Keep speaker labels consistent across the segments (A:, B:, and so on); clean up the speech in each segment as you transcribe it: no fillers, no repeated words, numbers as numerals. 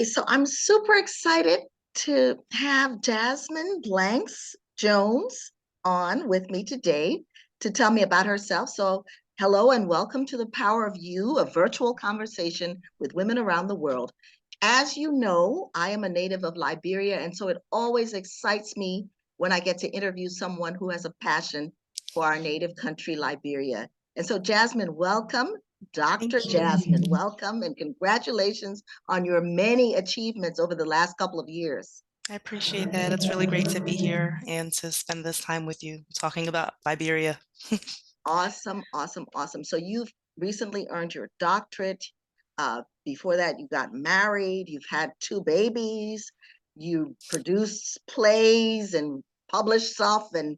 A: Okay, so I'm super excited to have Jasmine Blanks Jones on with me today to tell me about herself. So, hello and welcome to the Power of You, a virtual conversation with women around the world. As you know, I am a native of Liberia, and so it always excites me when I get to interview someone who has a passion for our native country, Liberia. And so, Jasmine, welcome. Dr.
B: Thank you.
A: Jasmine, welcome and congratulations on your many achievements over the last couple of years.
B: I appreciate that. It's really great to be here and to spend this time with you talking about Liberia.
A: Awesome, awesome, awesome. So you've recently earned your doctorate. Before that, you got married, you've had two babies, you produce plays and publish stuff and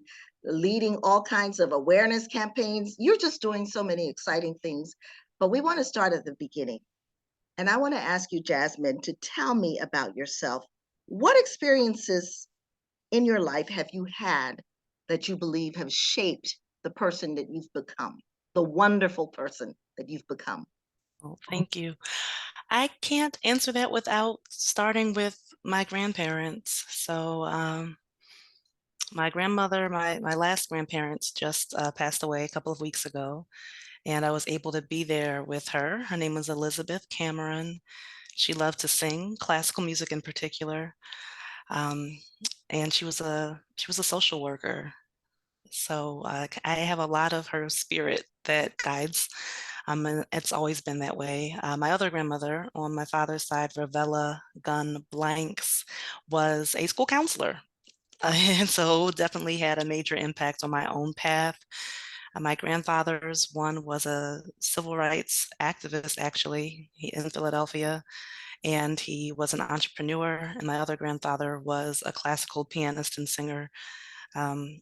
A: leading all kinds of awareness campaigns. You're just doing so many exciting things. But we want to start at the beginning. And I want to ask you, Jasmine, to tell me about yourself. What experiences in your life have you had that you believe have shaped the person that you've become, the wonderful person that you've become?
B: Well, thank you. I can't answer that without starting with my grandparents. My grandmother, my last grandparents just passed away a couple of weeks ago, and I was able to be there with her. Her name was Elizabeth Cameron. She loved to sing, classical music in particular. Um, and she was a social worker. So I have a lot of her spirit that guides. And it's always been that way. My other grandmother on my father's side, Ravella Gunn Blanks, was a school counselor. And so definitely had a major impact on my own path. My grandfather's one was a civil rights activist, actually, in Philadelphia, and he was an entrepreneur. And my other grandfather was a classical pianist and singer. Um,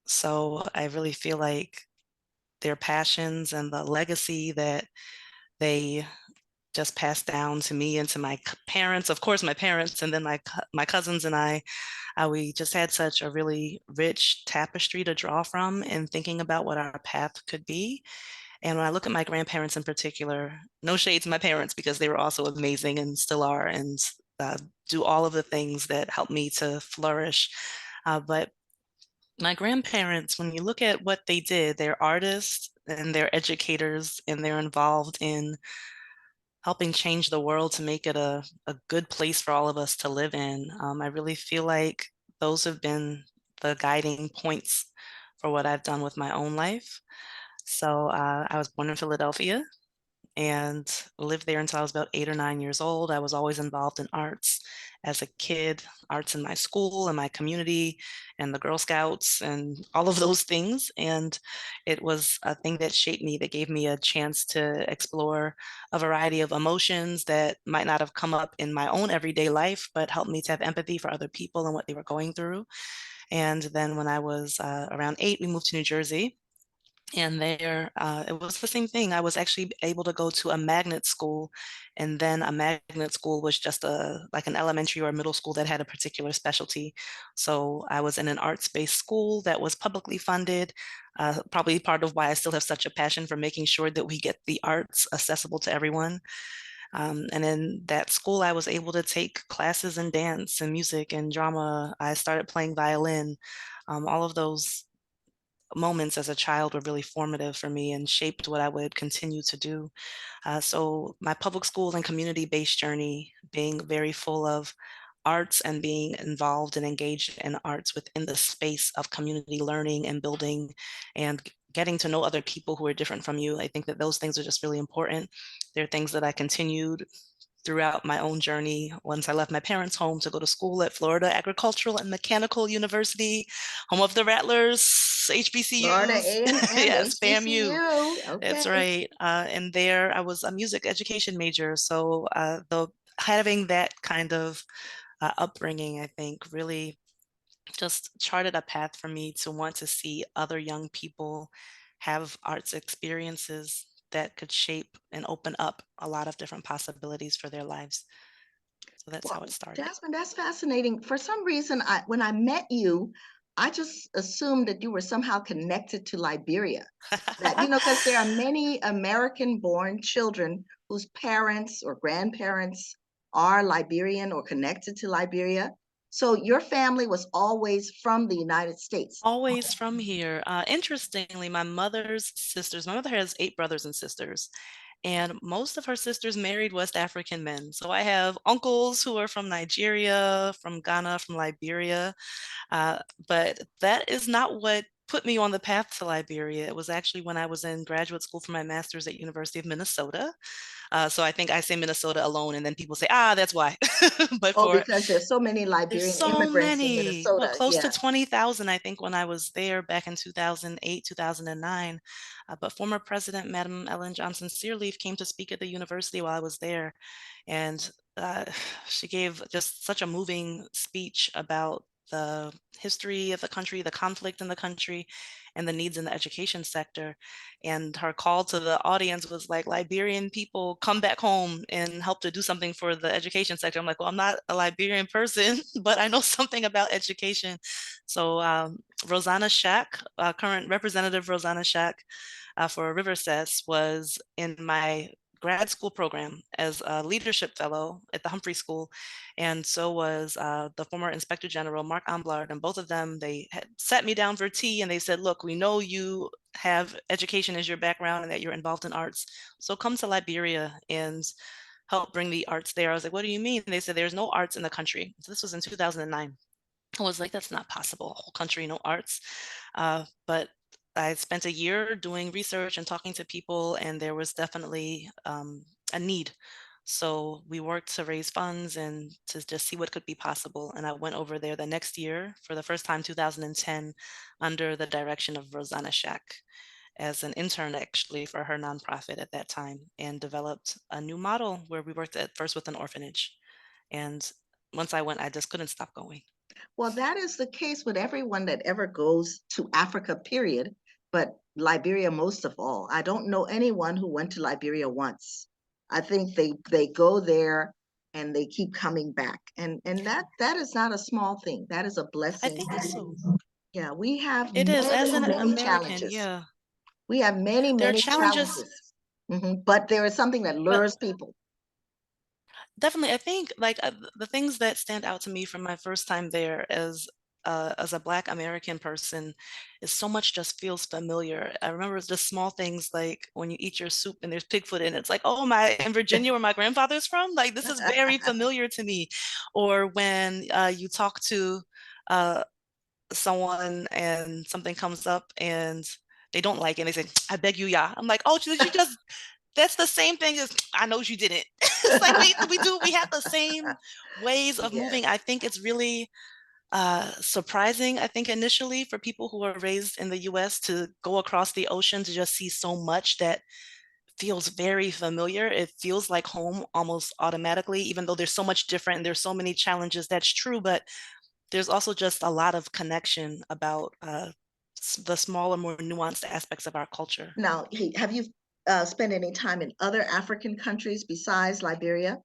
B: so I really feel like their passions and the legacy that they just passed down to me and to my parents, of course, my parents, and then my cousins and I, we just had such a really rich tapestry to draw from in thinking about what our path could be. And when I look at my grandparents in particular, no shade to my parents because they were also amazing and still are, and do all of the things that help me to flourish. But my grandparents, when you look at what they did, they're artists and they're educators and they're involved in helping change the world to make it a good place for all of us to live in. I really feel like those have been the guiding points for what I've done with my own life. So I was born in Philadelphia and lived there until I was about 8 or 9 years old. I was always involved in arts as a kid, arts in my school and my community and the Girl Scouts and all of those things. And it was a thing that shaped me, that gave me a chance to explore a variety of emotions that might not have come up in my own everyday life, but helped me to have empathy for other people and what they were going through. And then when I was around 8, we moved to New Jersey, and there, it was the same thing. I was actually able to go to a magnet school, and then a magnet school was just like an elementary or a middle school that had a particular specialty. So I was in an arts-based school that was publicly funded, probably part of why I still have such a passion for making sure that we get the arts accessible to everyone. And in that school, I was able to take classes in dance and music and drama. I started playing violin. All of those moments as a child were really formative for me and shaped what I would continue to do. So my public school and community-based journey being very full of arts and being involved and engaged in arts within the space of community learning and building and getting to know other people who are different from you. I think that those things are just really important. They're things that I continued throughout my own journey once I left my parents' home to go to school at Florida Agricultural and Mechanical University, home of the Rattlers,
A: Florida
B: HBCUs.
A: A&M,
B: Yes, FAMU.
A: HBCU.
B: That's
A: Okay.
B: right. And there I was a music education major. So the having that kind of upbringing, I think, really just charted a path for me to want to see other young people have arts experiences that could shape and open up a lot of different possibilities for their lives. So that's how it
A: Well,
B: started.
A: Jasmine, that's fascinating. For some reason, when I met you, I just assumed that you were somehow connected to Liberia. That, because there are many American-born children whose parents or grandparents are Liberian or connected to Liberia. So your family was always from the United States.
B: Always from here. Interestingly, my mother has 8 brothers and sisters, and most of her sisters married West African men. So I have uncles who are from Nigeria, from Ghana, from Liberia, uh, but that is not what put me on the path to Liberia. It was actually when I was in graduate school for my master's at University of Minnesota. So I think I say Minnesota alone, and then people say, "Ah, that's why." But
A: Oh,
B: for
A: because there's so many
B: there's
A: Liberian
B: so
A: immigrants in
B: many, well,
A: Minnesota.
B: close to
A: Yeah.
B: 20,000, I think, when I was there back in 2008, 2009. But former President Madam Ellen Johnson Sirleaf came to speak at the university while I was there, and uh, she gave just such a moving speech about the history of the country, the conflict in the country, and the needs in the education sector. And her call to the audience was like, Liberian people, come back home and help to do something for the education sector. I'm like, well, I'm not a Liberian person, but I know something about education. So Rosanna Shack, current Representative Rosanna Shack for Riversess, was in my grad school program as a leadership fellow at the Humphrey School, and so was the former Inspector General Mark Amblard. And both of them, they had sat me down for tea, and they said, "Look, we know you have education as your background and that you're involved in arts, so come to Liberia and help bring the arts there." I was like, "What do you mean?" They said, "There's no arts in the country." So this was in 2009. I was like, that's not possible. A whole country, no arts. But I spent a year doing research and talking to people, and there was definitely a need. So we worked to raise funds and to just see what could be possible. And I went over there the next year for the first time, 2010, under the direction of Rosanna Shack as an intern actually for her nonprofit at that time, and developed a new model where we worked at first with an orphanage. And once I went, I just couldn't stop going.
A: Well, that is the case with everyone that ever goes to Africa, period, but Liberia most of all. I don't know anyone who went to Liberia once. I think they go there and they keep coming back. And that is not a small thing. That is a
B: I
A: blessing.
B: think so.
A: Yeah, we have
B: It is.
A: many,
B: As an
A: many
B: American,
A: challenges.
B: yeah.
A: We have many,
B: There are
A: many
B: challenges,
A: challenges. But there is something that
B: but
A: lures people.
B: definitely, I think like the things that stand out to me from my first time there as a Black American person is so much just feels familiar. I remember just small things like when you eat your soup and there's pig foot in it. It's like, oh, my in Virginia where my grandfather's from, like this is very familiar to me. Or when you talk to uh, someone and something comes up and they don't like it and they say, I beg you, yeah. I'm like, oh, did you just that's the same thing as I know you didn't. It's like we have the same ways of moving. I
A: Yes.
B: think it's really surprising, I think initially for people who are raised in the US to go across the ocean to just see so much that feels very familiar. It feels like home almost automatically, even though there's so much different and there's so many challenges. That's true, but there's also just a lot of connection about the smaller, more nuanced aspects of our culture.
A: Now, hey, have you spent any time in other African countries besides Liberia?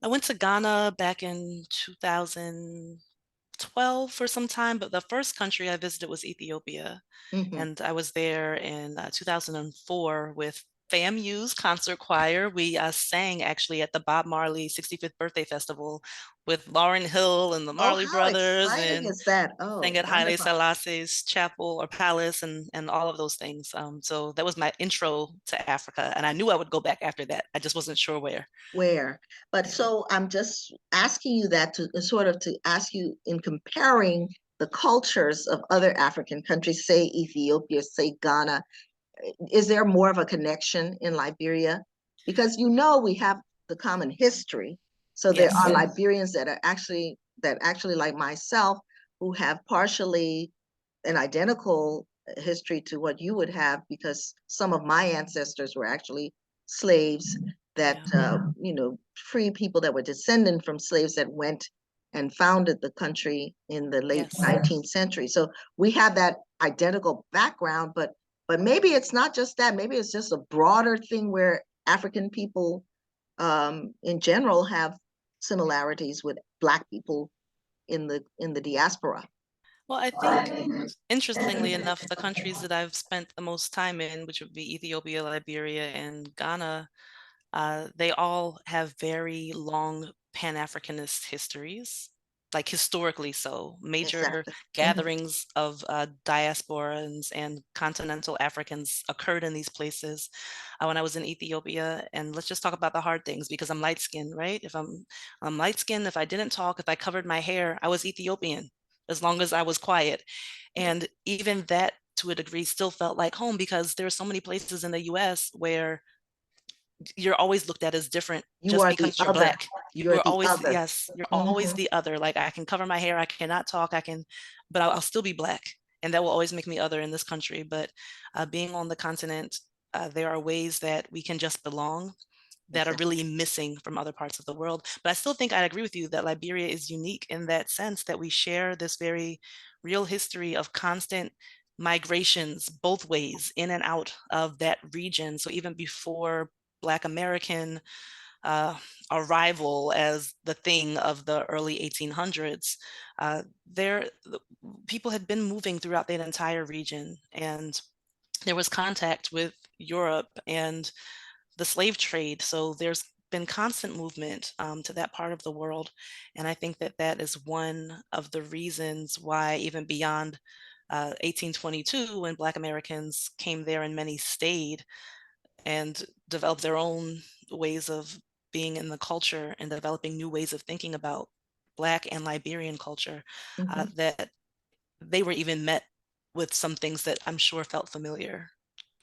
B: I went to Ghana back in 2012 for some time, but the first country I visited was Ethiopia.
A: Hmm.
B: And I was there in 2004 with FAMU's concert choir. We sang actually at the Bob Marley 65th birthday festival with Lauryn Hill and the
A: Oh,
B: Marley
A: how
B: Brothers,
A: exciting
B: and
A: is that?
B: sang
A: Oh,
B: at Haile
A: wonderful.
B: Selassie's chapel or palace, and all of those things. So that was my intro to Africa. And I knew I would go back after that. I just wasn't sure where.
A: Where? But
B: Yeah.
A: so I'm just asking you that to sort of to ask you in comparing the cultures of other African countries, say Ethiopia, say Ghana, is there more of a connection in Liberia? Because you know we have the common history. So there are
B: Yes.
A: Liberians that actually like myself who have partially an identical history to what you would have because some of my ancestors were actually slaves that
B: Yeah.
A: free people that were descendant from slaves that went and founded the country in the late
B: Yes.
A: 19th century. So we have that identical background, but maybe it's not just that. Maybe it's just a broader thing where African people in general have similarities with Black people in the diaspora.
B: Well, I think interestingly enough, the countries that I've spent the most time in, which would be Ethiopia, Liberia, and Ghana, they all have very long Pan-Africanist histories, like historically so. Major
A: Exactly. Mhm.
B: gatherings of diasporans and continental Africans occurred in these places when I was in Ethiopia. And let's just talk about the hard things because I'm light skinned, right? If I'm light skinned, if I didn't talk, if I covered my hair, I was Ethiopian as long as I was quiet.
A: Yeah.
B: And even that to a degree still felt like home because there are so many places in the US where you're always looked at as different
A: You
B: just
A: are the
B: because you're
A: other.
B: black.
A: You're
B: You're
A: the
B: always
A: other.
B: yes, you're always
A: Mhm.
B: the other. Like I can cover my hair, I cannot talk, I can, but I'll still be black, and that will always make me other in this country. But being on the continent, there are ways that we can just belong that are
A: Exactly.
B: really missing from other parts of the world. But I still think I agree with you that Liberia is unique in that sense that we share this very real history of constant migrations both ways in and out of that region. So even before Black American uh, arrival as the thing of the early 1800s, there people had been moving throughout that entire region, and there was contact with Europe and the slave trade. So there's been constant movement to that part of the world. And I think that that is one of the reasons why, even beyond 1822, when Black Americans came there and many stayed and developed their own ways of being in the culture and developing new ways of thinking about Black and Liberian culture,
A: Mhm.
B: that they were even met with some things that I'm sure felt familiar.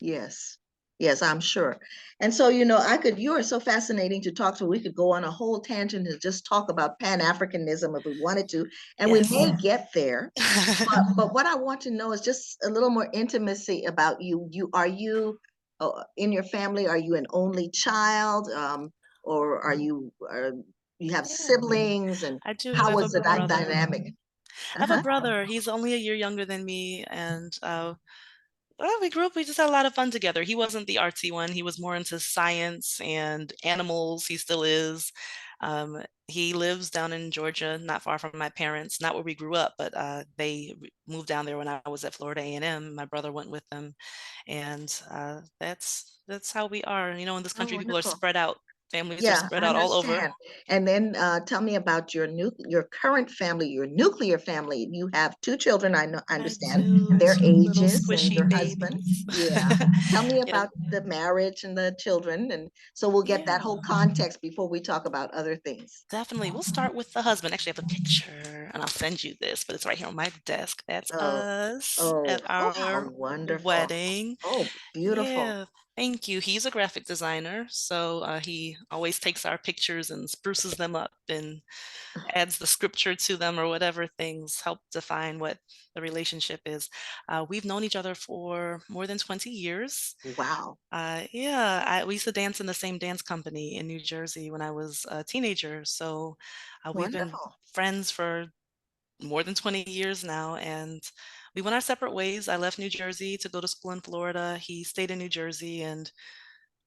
A: Yes. Yes, I'm sure. And so, you are so fascinating to talk to. We could go on a whole tangent and just talk about Pan-Africanism if we wanted to, and we
B: Yes.
A: may get there. But what I want to know is just a little more intimacy about you. In your family, are you an only child, or you have
B: Yeah,
A: siblings, and
B: I do
A: how
B: have a
A: was the
B: brother.
A: dynamic?
B: I have a
A: Uh-huh.
B: brother. He's only a year younger than me, and well, we grew up. We just had a lot of fun together. He wasn't the artsy one. He was more into science and animals. He still is. He lives down in Georgia, not far from my parents. Not where we grew up, but moved down there when I was at Florida A&M. My brother went with them, and that's how we are. You know, in this
A: Oh,
B: country, people are
A: wonderful.
B: spread out. Families are
A: Yeah,
B: spread
A: I
B: out all over.
A: understand. And then tell me about your current family, your nuclear family. You have two children, I
B: I
A: understand, and
B: do
A: their
B: two little
A: ages and
B: squishy
A: your husband.
B: babies.
A: Yeah. Tell me
B: Yeah,
A: about the marriage and the children, and so we'll get that
B: yeah.
A: whole context before we talk about other things.
B: Definitely. We'll start with the husband. Actually, I have a picture, and I'll send you this, but it's right here on my desk. That's
A: Oh,
B: us
A: oh,
B: at
A: oh, how
B: our
A: wonderful.
B: wedding.
A: Oh, beautiful.
B: Yeah, thank you. He's a graphic designer, so he always takes our pictures and spruces them up and adds the scripture to them or whatever things help define what the relationship is. We've known each other for more than 20 years.
A: Wow.
B: Yeah, we used to dance in the same dance company in New Jersey when I was a teenager. So we've been
A: Wonderful.
B: friends for more than 20 years now. And we went our separate ways. I left New Jersey to go to school in Florida. He stayed in New Jersey and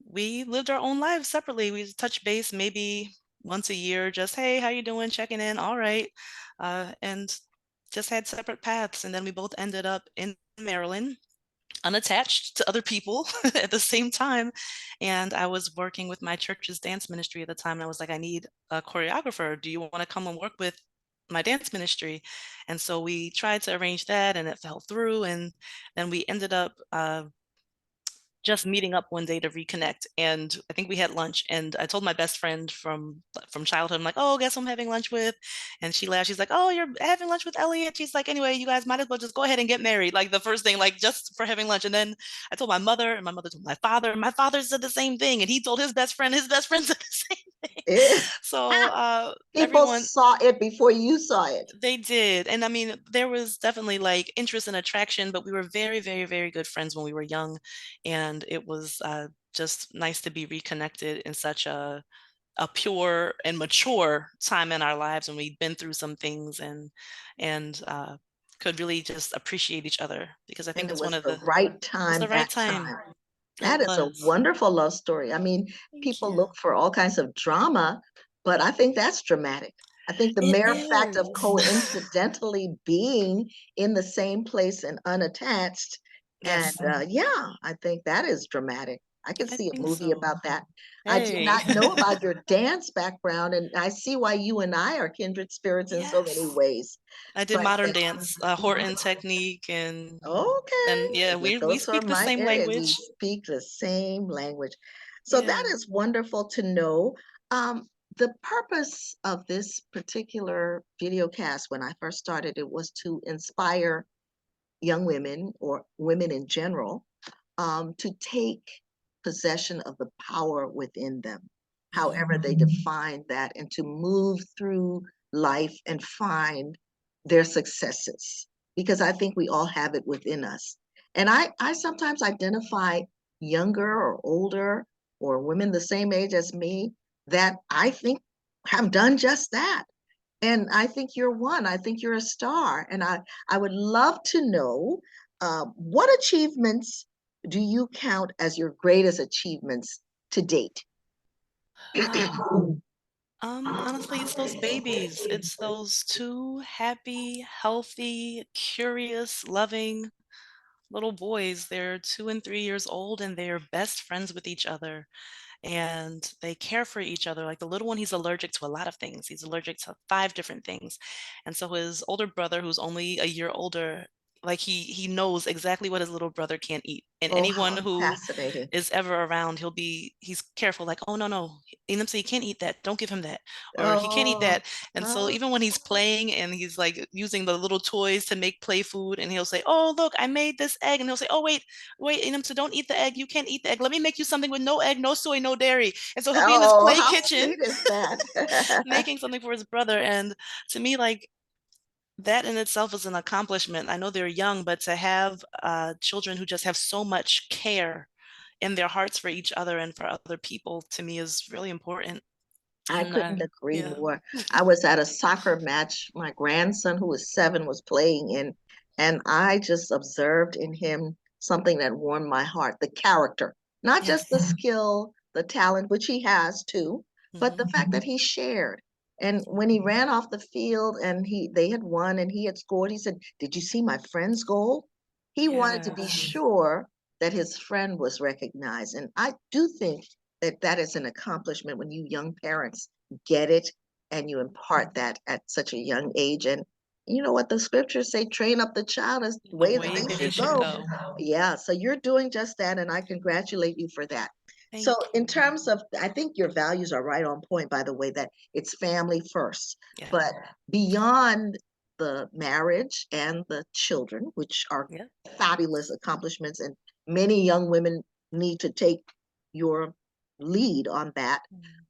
B: we lived our own lives separately. We touch base maybe once a year, just, hey, how you doing? Checking in. All right. And just had separate paths. And then we both ended up in Maryland unattached to other people at the same time. And I was working with my church's dance ministry at the time. And I was like, I need a choreographer. Do you want to come and work with my dance ministry? And so we tried to arrange that and it fell through. And then we ended up just meeting up one day to reconnect. And I think we had lunch. And I told my best friend from childhood, I'm like, oh, guess who I'm having lunch with? And she laughed. She's like, oh, you're having lunch with Elliot. She's like, anyway, you guys might as well just go ahead and get married. Like the first thing, like just for having lunch. And then I told my mother, and my mother told my father, and my father said the same thing. And he told his best friend said the same thing. So
A: People
B: everyone
A: saw it before you saw it.
B: they did. And I mean, there was definitely like interest and attraction, but we were very, very, very good friends when we were young. And it was just nice to be reconnected in such a pure and mature time in our lives when we'd been through some things and could really just appreciate each other because I
A: And
B: think
A: it
B: that's one
A: was
B: of
A: the
B: the
A: right
B: was
A: time
B: the right
A: that
B: time.
A: time.
B: It
A: That is a
B: was.
A: wonderful love story. I mean,
B: Thank
A: people
B: you.
A: look for all kinds of drama, but I think that's dramatic. I think the
B: It
A: mere fact of
B: is.
A: coincidentally being in the same place and unattached, and
B: Yes.
A: yeah, I think that is dramatic. I could
B: I
A: see a
B: think
A: movie
B: so.
A: about that. I did
B: Hey.
A: not know about your dance background, and I see why you and I are kindred spirits in so many
B: Yes.
A: ways.
B: I did
A: But
B: modern dance, Horton technique, and
A: okay,
B: yeah,
A: yeah,
B: we
A: those are
B: speak the
A: my
B: same
A: area. We
B: language.
A: speak the same language. So that
B: Yeah.
A: is wonderful to know. The purpose of this particular video cast when I first started it was to inspire young women or women in general to take possession of the power within them,
B: Mhm.
A: however they define that, and to move through life and find their successes. Because I think we all have it within us. And I sometimes identify younger or older or women the same age as me that I think have done just that. And I think you're one. I think you're a star. And I would love to know what achievements do you count as your greatest achievements to date?
B: Honestly, it's those babies. It's those 2 happy, healthy, curious, loving little boys. They're 2 and 3 years old, and they're best friends with each other, and they care for each other. Like, the little one, he's allergic to a lot of things. He's allergic to 5 different things, and so his older brother, who's only a year older, like, he knows exactly what his little brother can't eat, and
A: Oh,
B: anyone
A: how
B: who
A: fascinating.
B: is ever around, he's careful, like, "Oh, no, no." Enum say, "He can't eat that, don't give him that," or, "He can't eat
A: Oh,
B: that," and so
A: oh,
B: even when he's playing and he's, like, using the little toys to make play food, and he'll say, "Oh, look, I made this egg," and he'll say, "Oh, wait, wait, Enum, so don't eat the egg, you can't eat the egg, let me make you something with no egg, no soy, no dairy," and so he'll be in his
A: oh,
B: play
A: how
B: kitchen
A: sweet is that?
B: making something for his brother, and to me, like, that in itself is an accomplishment. I know they're young, but to have, children who just have so much care in their hearts for each other and for other people, to me, is really important,
A: I
B: and
A: couldn't agree
B: yeah.
A: more. I was at a soccer match. My grandson, who was 7, was playing in, and I just observed in him something that warmed my heart, the character, not just the
B: Yes.
A: skill, the talent, which he has too, but the
B: Mhm.
A: fact that he shared. And when he ran off the field and they had won and he had scored, he said, "Did you see my friend's goal?" He wanted to be
B: Yes.
A: sure that his friend was recognized. And I do think that that is an accomplishment when you young parents get it and you impart that at such a young age. And you know what the scriptures say, train up the child as the
B: The
A: way that
B: way
A: they
B: they
A: should
B: should
A: go.
B: go.
A: Yeah, so you're doing just that, and I congratulate you for that. So,
B: Thank
A: in
B: you.
A: terms of, I think your values are right on point, by the way, that it's family first.
B: Yeah.
A: But beyond the marriage and the children, which are
B: Yeah.
A: fabulous accomplishments, and many young women need to take your lead on that.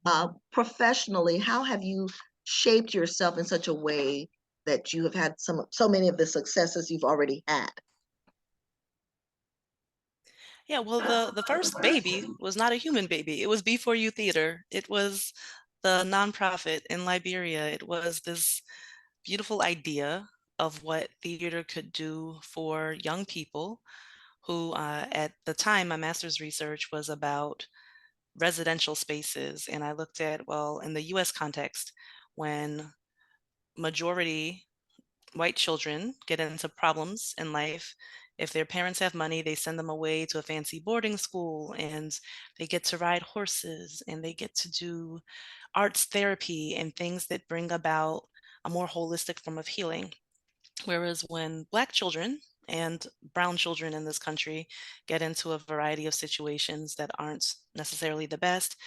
B: Mm.
A: Professionally, how have you shaped yourself in such a way that you have had so many of the successes you've already had?
B: Yeah, well, the first baby was not a human baby. It was Before You Theater. It was the nonprofit in Liberia. It was this beautiful idea of what theater could do for young people who, at the time, my master's research was about residential spaces. And I looked at, well, in the US context, when majority white children get into problems in life, if their parents have money, they send them away to a fancy boarding school and they get to ride horses and they get to do arts therapy and things that bring about a more holistic form of healing. Whereas when Black children and brown children in this country get into a variety of situations that aren't necessarily the best,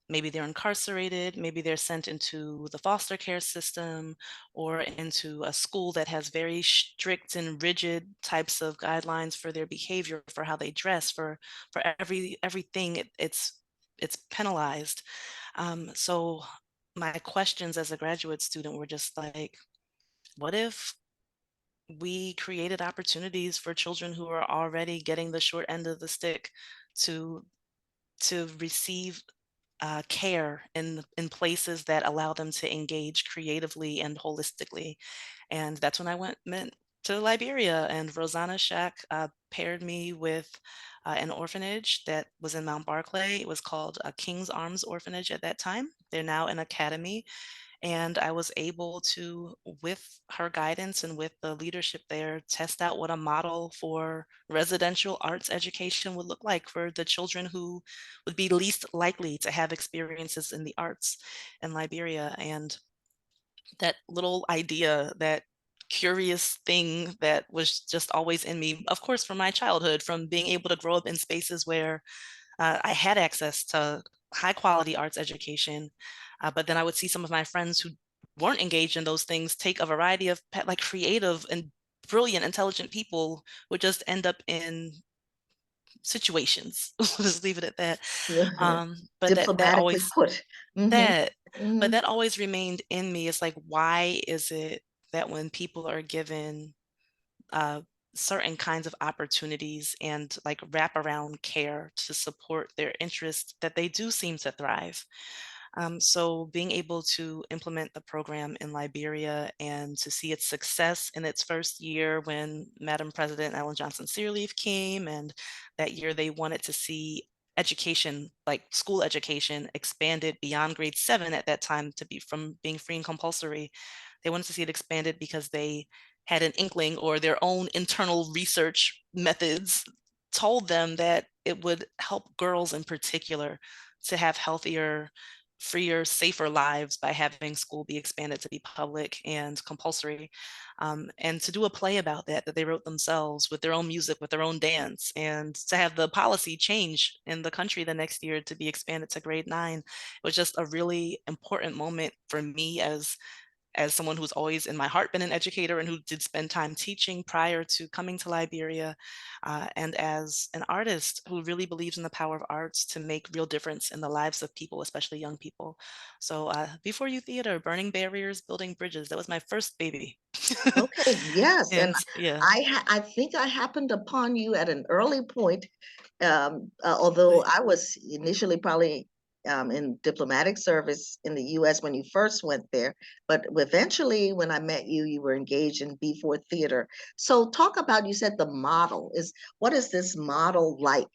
B: maybe they're incarcerated, maybe they're sent into the foster care system or into a school that has very strict and rigid types of guidelines for their behavior, for how they dress, for everything it's penalized. So my questions as a graduate student were just like, what if we created opportunities for children who are already getting the short end of the stick to receive care in places that allow them to engage creatively and holistically. And that's when I went to Liberia, and Rosanna Shack paired me with an orphanage that was in Mount Barclay. It was called King's Arms Orphanage at that time. They're now an academy, And I was able to, with her guidance and with the leadership there, test out what a model for residential arts education would look like for the children who would be least likely to have experiences in the arts in Liberia. And that little idea, that curious thing that was just always in me, of course, from my childhood, from being able to grow up in spaces where I had access to high quality arts education, but then I would see some of my friends who weren't engaged in those things take a variety of like creative and brilliant, intelligent people would just end up in situations. We'll just leave it at that. But that
A: Diplomatically
B: always
A: put. Hmm.
B: that
A: Hmm.
B: but that always remained in me. It's like, why is it that when people are given uh, certain kinds of opportunities and like wraparound care to support their interests, that they do seem to thrive? So being able to implement the program in Liberia and to see its success in its first year when Madam President Ellen Johnson Sirleaf came, and that year they wanted to see education, like school education, expanded beyond grade 7 at that time to be from being free and compulsory. They wanted to see it expanded because they had an inkling, or their own internal research methods told them that it would help girls in particular to have healthier, freer, safer lives by having school be expanded to be public and compulsory. And to do a play about that they wrote themselves with their own music, with their own dance, and to have the policy change in the country the next year to be expanded to grade 9. It was just a really important moment for me as someone who's always in my heart been an educator and who did spend time teaching prior to coming to Liberia, and as an artist who really believes in the power of arts to make real difference in the lives of people, especially young people. So Before You Theater, Burning Barriers, Building Bridges, that was my first baby.
A: Okay, yes, and
B: And yeah,
A: I think I happened upon you at an early point, although
B: right.
A: I was initially probably in diplomatic service in the U.S. when you first went there, but eventually when I met you, you were engaged in B4 theater. So talk about, you said the model is, what is this model like?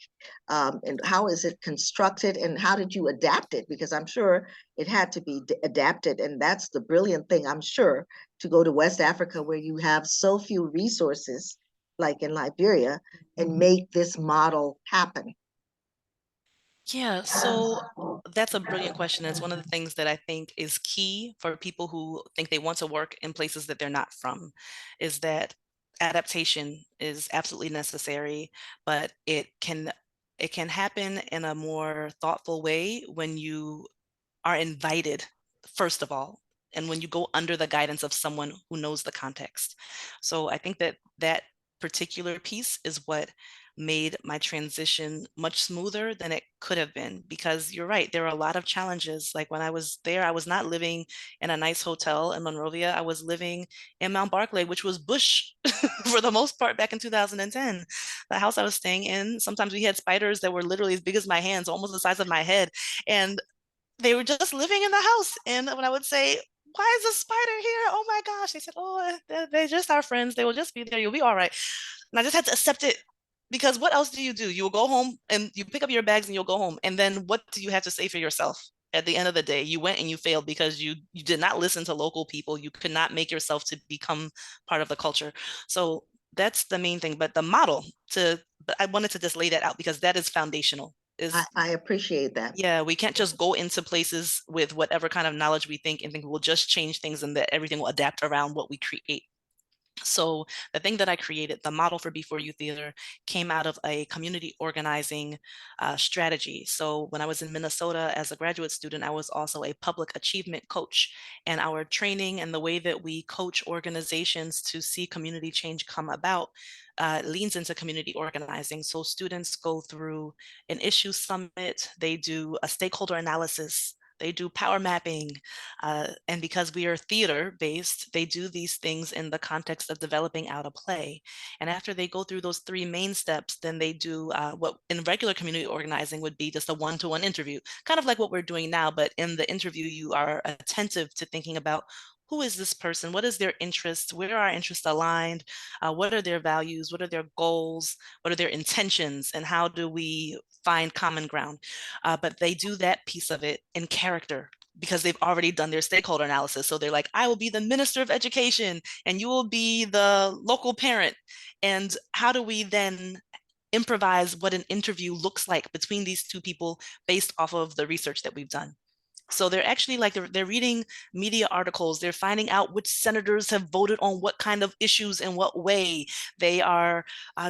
A: And how is it constructed and how did you adapt it? Because I'm sure it had to be adapted, and that's the brilliant thing, I'm sure, to go to West Africa where you have so few resources, like in Liberia, and make this model happen.
B: Yeah, so that's a brilliant question. It's one of the things that I think is key for people who think they want to work in places that they're not from, is that adaptation is absolutely necessary, but it can happen in a more thoughtful way when you are invited, first of all, and when you go under the guidance of someone who knows the context. So I think that that particular piece is what made my transition much smoother than it could have been, because you're right, there are a lot of challenges. Like when I was there, I was not living in a nice hotel in Monrovia. I was living in Mount Barclay, which was bush for the most part back in 2010. The house I was staying in, sometimes we had spiders that were literally as big as my hands, almost the size of my head. And they were just living in the house. And when I would say, "Why is a spider here? Oh my gosh." They said, "Oh, they're just our friends. They will just be there. You'll be all right." And I just had to accept it, because what else do? You will go home and you pick up your bags and you'll go home. And then what do you have to say for yourself? At the end of the day, you went and you failed because you did not listen to local people. You could not make yourself to become part of the culture. So that's the main thing. But the model to, but I wanted to just lay that out because that is foundational. Is
A: I appreciate that.
B: Yeah, we can't just go into places with whatever kind of knowledge we think and think we'll just change things and that everything will adapt around what we create. So the thing that I created, the model for Before You Theater, came out of a community organizing strategy. So when I was in Minnesota as a graduate student, I was also a public achievement coach. And our training and the way that we coach organizations to see community change come about leans into community organizing. So students go through an issue summit, they do a stakeholder analysis, they do power mapping, and because we are theater based, they do these things in the context of developing out a play. And after they go through those three main steps, then they do what in regular community organizing would be just a one-to-one interview, kind of like what we're doing now. But in the interview, you are attentive to thinking about, who is this person? What is their interests? Where are our interests aligned? What are their values? What are their goals? What are their intentions? And how do we find common ground? But they do that piece of it in character. because they've already done their stakeholder analysis. So they're like, I will be the minister of education and you will be the local parent. And how do we then improvise what an interview looks like between these two people based off of the research that we've done? So they're actually like they're reading media articles. They're finding out which senators have voted on what kind of issues in what way. They are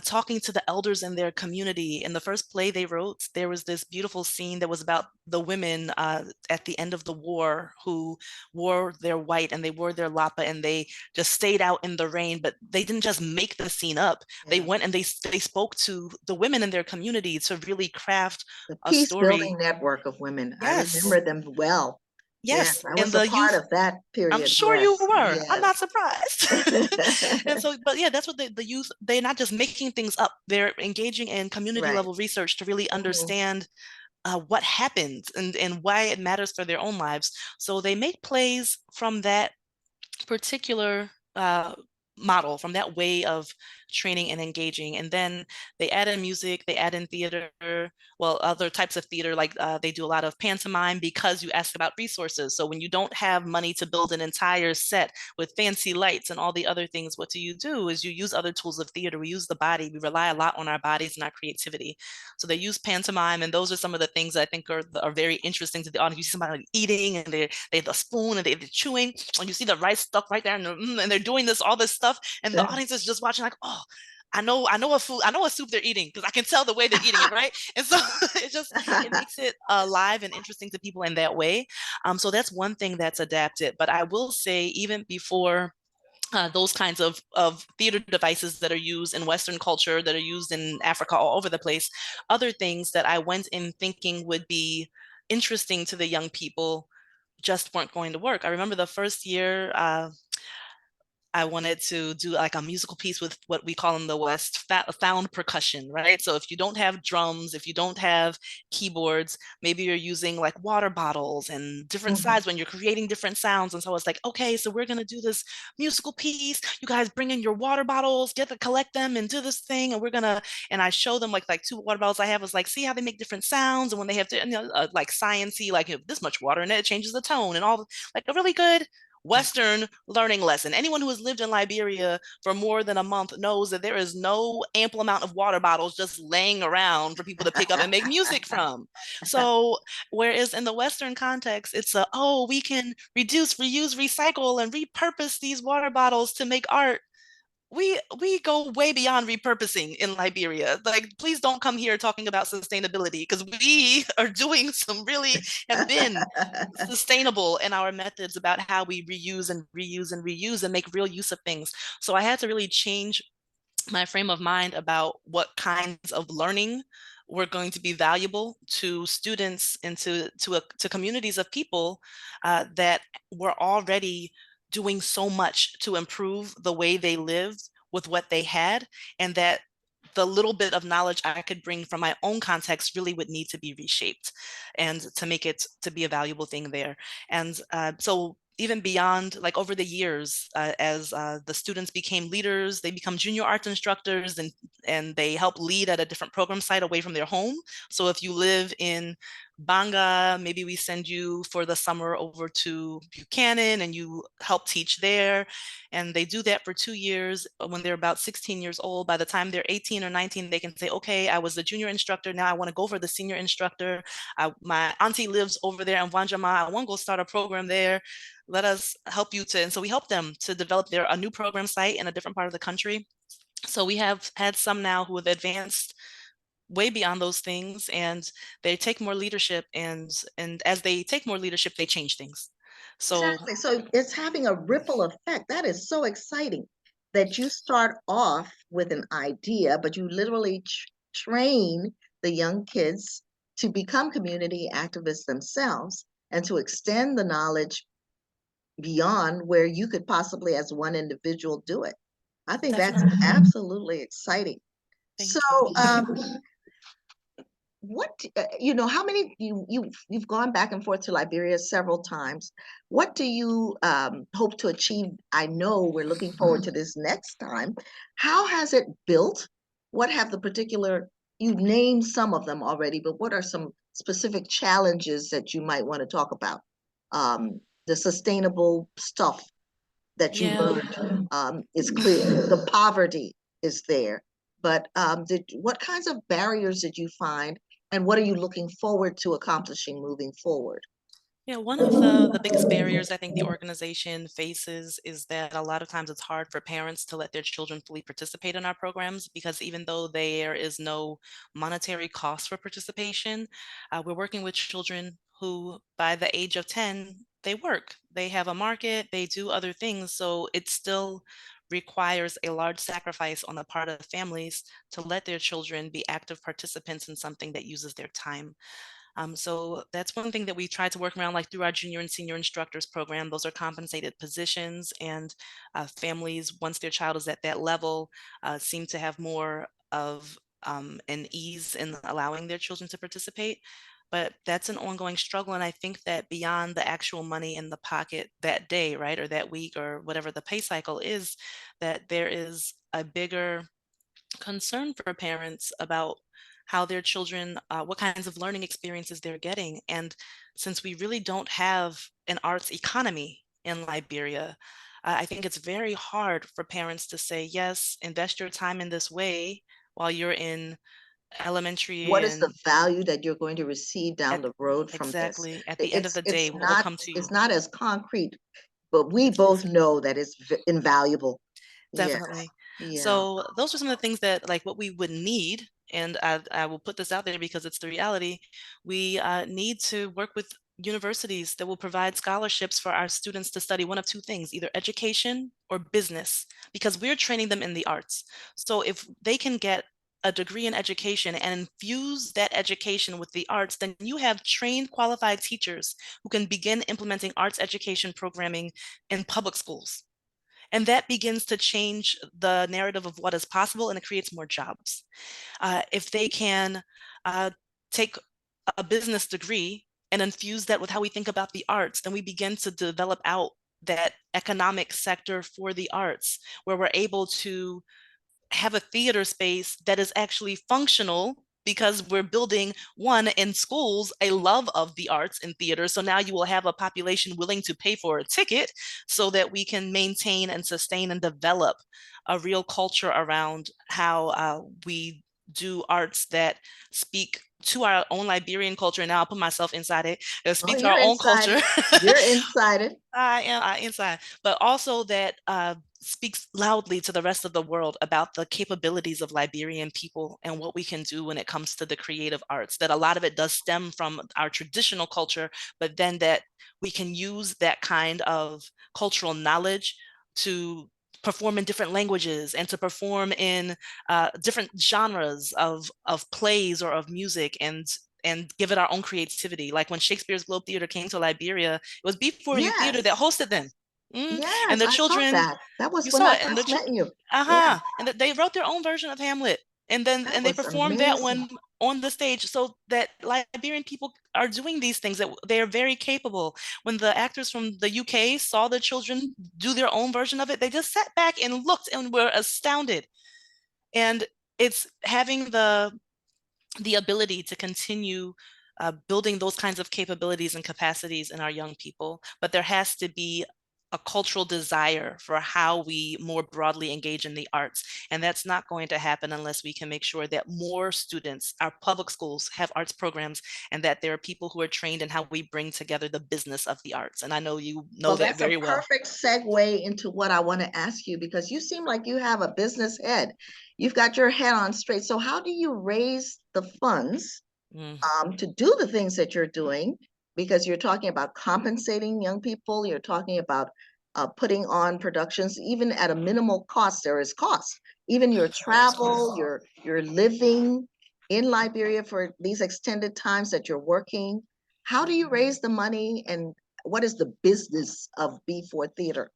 B: talking to the elders in their community. In the first play they wrote, there was this beautiful scene that was about the women at the end of the war who wore their white and they wore their lapa and they just stayed out in the rain. But they didn't just make the scene up. They
A: Yeah.
B: went and they spoke to the women in their community to really craft
A: The
B: a
A: peace
B: story.
A: building network of women. I
B: Yes.
A: remember them well. Yes,
B: Yes,
A: I
B: and
A: was a
B: the
A: part
B: youth,
A: of that
B: I'm
A: period.
B: sure you
A: Yes,
B: were. I'm
A: yes.
B: not surprised. And so, but yeah, that's what the youth, they're not just making things up. They're engaging in community
A: Right.
B: level research to really
A: Mhm.
B: understand what happens and why it matters for their own lives. So they make plays from that particular model, from that way of training and engaging. And then they add in music, they add in theater, well, other types of theater, like they do a lot of pantomime because you asked about resources. So when you don't have money to build an entire set with fancy lights and all the other things, what do? Is you use other tools of theater. We use the body. We rely a lot on our bodies and our creativity. So they use pantomime, and those are some of the things that I think are very interesting to the audience. You see somebody eating, and they have the spoon, and they're chewing, and you see the rice stuck right there, and they're doing all this stuff, and the audience is just watching like, oh, I know a soup they're eating because I can tell the way they're eating it, right? And so it makes it alive and interesting to people in that way. So that's one thing that's adapted. But I will say, even before those kinds of theater devices that are used in Western culture, that are used in Africa, all over the place, other things that I went in thinking would be interesting to the young people just weren't going to work. I remember the first year I wanted to do like a musical piece with what we call in the West found percussion, right? So if you don't have drums, if you don't have keyboards, maybe you're using like water bottles and different
A: Mhm.
B: sides when you're creating different sounds. And so I was like, okay, so we're gonna do this musical piece. You guys bring in your water bottles, collect them and do this thing. And and I show them like two water bottles I have, was like, see how they make different sounds. And when they have to, like sciencey, like this much water in it, it changes the tone and all, like a really good Western learning lesson. Anyone who has lived in Liberia for more than a month knows that there is no ample amount of water bottles just laying around for people to pick up and make music from. So, whereas in the Western context, it's oh, we can reduce, reuse, recycle, and repurpose these water bottles to make art. We go way beyond repurposing in Liberia. Like, please don't come here talking about sustainability because we are doing some really have been sustainable in our methods about how we reuse and reuse and reuse and make real use of things. So I had to really change my frame of mind about what kinds of learning were going to be valuable to students and to communities of people that were already doing so much to improve the way they lived with what they had, and that the little bit of knowledge I could bring from my own context really would need to be reshaped and to make it to be a valuable thing there. And so even beyond, like over the years, as the students became leaders, they become junior arts instructors, and they help lead at a different program site away from their home. So if you live in Banga, maybe we send you for the summer over to Buchanan and you help teach there. And they do that for 2 years. When they're about 16 years old, by the time they're 18 or 19, they can say, okay, I was the junior instructor. Now I want to go for the senior instructor. My auntie lives over there in Wanjama. I want to go start a program there. Let us help you to, and so we help them to develop a new program site in a different part of the country. So we have had some now who have advanced way beyond those things, and they take more leadership, and as they take more leadership, they change things. So
A: Exactly. So it's having a ripple effect. That is so exciting that you start off with an idea, but you literally train the young kids to become community activists themselves and to extend the knowledge beyond where you could possibly, as one individual, do it. I think that's
B: definitely.
A: absolutely exciting. So,
B: Thank you.
A: what you know, how many you've gone back and forth to Liberia several times. What do you hope to achieve? I know we're looking forward to this next time. How has it built? What have the particular, you've named some of them already, but what are some specific challenges that you might want to talk about? the sustainable stuff that you
B: Yeah.
A: learned is clear. The poverty is there. But what kinds of barriers did you find, and what are you looking forward to accomplishing moving forward?
B: Yeah, one of the biggest barriers I think the organization faces is that a lot of times it's hard for parents to let their children fully participate in our programs because even though there is no monetary cost for participation, we're working with children who, by the age of 10, they work, they have a market, they do other things. So it still requires a large sacrifice on the part of families to let their children be active participants in something that uses their time. So that's one thing that we try to work around, like through our junior and senior instructors program. Those are compensated positions, and families, once their child is at that level, seem to have more of an ease in allowing their children to participate. But that's an ongoing struggle. And I think that beyond the actual money in the pocket that day, right, or that week, or whatever the pay cycle is, that there is a bigger concern for parents about how their children, what kinds of learning experiences they're getting. And since we really don't have an arts economy in Liberia, I think it's very hard for parents to say, yes, invest your time in this way while you're in elementary
A: What is the
B: and
A: value that you're going to receive down
B: at
A: the road from this?
B: exactly at the end of the day,
A: It's
B: what will
A: not
B: come to
A: it's
B: you.
A: not as concrete, but we
B: It is.
A: both know that it's invaluable. Yes,
B: Definitely.
A: yeah.
B: So those are some of the things that like what we would need, and I will put this out there because it's the reality. We need to work with universities that will provide scholarships for our students to study one of two things, either education or business, because we're training them in the arts. So if they can get a degree in education and infuse that education with the arts, then you have trained, qualified teachers who can begin implementing arts education programming in public schools. And that begins to change the narrative of what is possible and it creates more jobs. If they can take a business degree and infuse that with how we think about the arts, then we begin to develop out that economic sector for the arts, where we're able to have a theater space that is actually functional because we're building one in schools a love of the arts and theater. So now you will have a population willing to pay for a ticket so that we can maintain and sustain and develop a real culture around how we do arts that speak to our own Liberian culture. And now I'll put myself inside it,
A: Oh,
B: speak to our
A: you're
B: own
A: inside
B: culture.
A: it. You're inside it.
B: I inside, but also that speaks loudly to the rest of the world about the capabilities of Liberian people and what we can do when it comes to the creative arts. That a lot of it does stem from our traditional culture, but then that we can use that kind of cultural knowledge to perform in different languages and to perform in different genres of plays or of music and give it our own creativity. Like when Shakespeare's Globe Theater came to Liberia, it was B4U Theater that
A: Yes.
B: hosted them. And
A: Yes,
B: the
A: I saw
B: children,
A: that. That was
B: you
A: when
B: saw
A: I
B: it, and
A: first met you. Yeah,
B: they wrote their own version of Hamlet,
A: that
B: and they
A: was
B: performed that
A: amazing.
B: one on the stage, so that Liberian people are doing these things that they are very capable. When the actors from the UK saw the children do their own version of it, they just sat back and looked and were astounded. And it's having the ability to continue building those kinds of capabilities and capacities in our young people. But there has to be a cultural desire for how we more broadly engage in the arts. And that's not going to happen unless we can make sure that more students, our public schools, have arts programs and that there are people who are trained in how we bring together the business of the arts. And I know you know
A: Well,
B: that
A: that's a
B: very well.
A: perfect segue into what I want to ask you because you seem like you have a business head. You've got your head on straight. So, how do you raise the funds
B: Mm.
A: to do the things that you're doing? Because you're talking about compensating young people, you're talking about putting on productions, even at a minimal cost. There is cost. Even your
B: There's cost.
A: travel, your living in Liberia for these extended times that you're working. How do you raise the money, and what is the business of B4 Theater?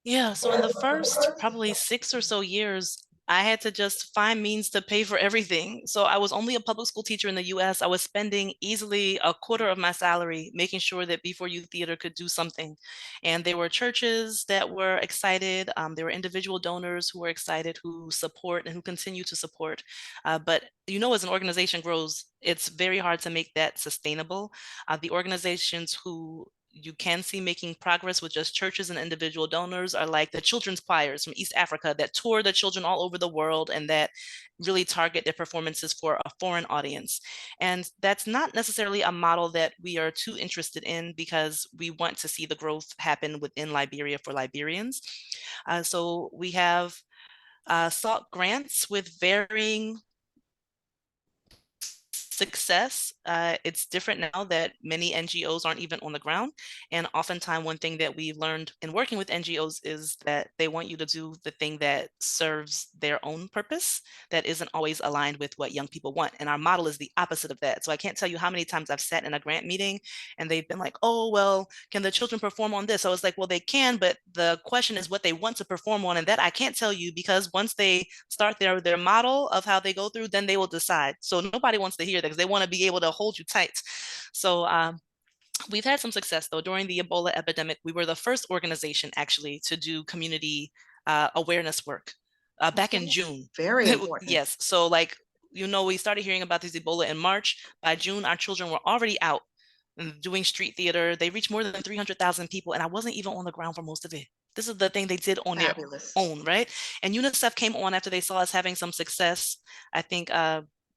B: Yeah, so in the first probably 6 or so years, I had to just find means to pay for everything. So I was only a public school teacher in the US. I was spending easily a quarter of my salary making sure that Before Youth Theater could do something. And there were churches that were excited. There were individual donors who were excited, who support and who continue to support. But as an organization grows, it's very hard to make that sustainable. The organizations who you can see making progress with just churches and individual donors are like the children's choirs from East Africa that tour the children all over the world and that really target their performances for a foreign audience. And that's not necessarily a model that we are too interested in because we want to see the growth happen within Liberia for Liberians. So we have sought grants with varying success. It's different now that many NGOs aren't even on the ground. And oftentimes one thing that we've learned in working with NGOs is that they want you to do the thing that serves their own purpose that isn't always aligned with what young people want. And our model is the opposite of that. So I can't tell you how many times I've sat in a grant meeting and they've been like, oh, well, can the children perform on this? So I was like, well, they can, but the question is what they want to perform on. And that I can't tell you because once they start their model of how they go through, then they will decide. So nobody wants to hear that because they want to be able to hold you tight. So we've had some success though. During the Ebola epidemic, we were the first organization actually to do community awareness work back in
A: Okay.
B: June.
A: Very important.
B: Yes. So like, we started hearing about this Ebola in March. By June, our children were already out and doing street theater. They reached more than 300,000 people, and I wasn't even on the ground for most of it. This is the thing they did on their
A: Fabulous.
B: own, right? And UNICEF came on after they saw us having some success, I think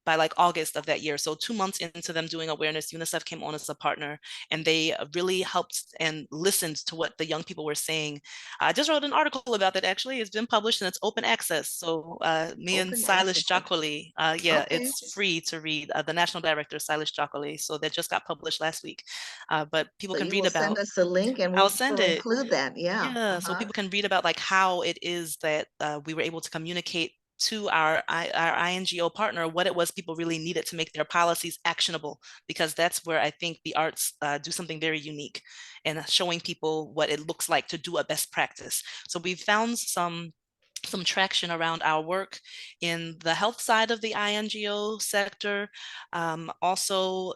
B: by like August of that year. So 2 months into them doing awareness, UNICEF came on as a partner and they really helped and listened to what the young people were saying. I just wrote an article about that actually. It's been published and it's open access. So me and
A: Open
B: Silas
A: access.
B: Jokoli, yeah,
A: Okay.
B: it's free to read. The national director, Silas Jokoli. So that just got published last week. But people
A: So
B: can
A: you
B: read
A: will send
B: about,
A: us a link and
B: I'll
A: we'll
B: send it.
A: include that. Yeah.
B: Yeah, so people can read about like how it is that we were able to communicate to our INGO partner what it was people really needed to make their policies actionable, because that's where I think the arts do something very unique and showing people what it looks like to do a best practice. So we've found some traction around our work in the health side of the INGO sector, also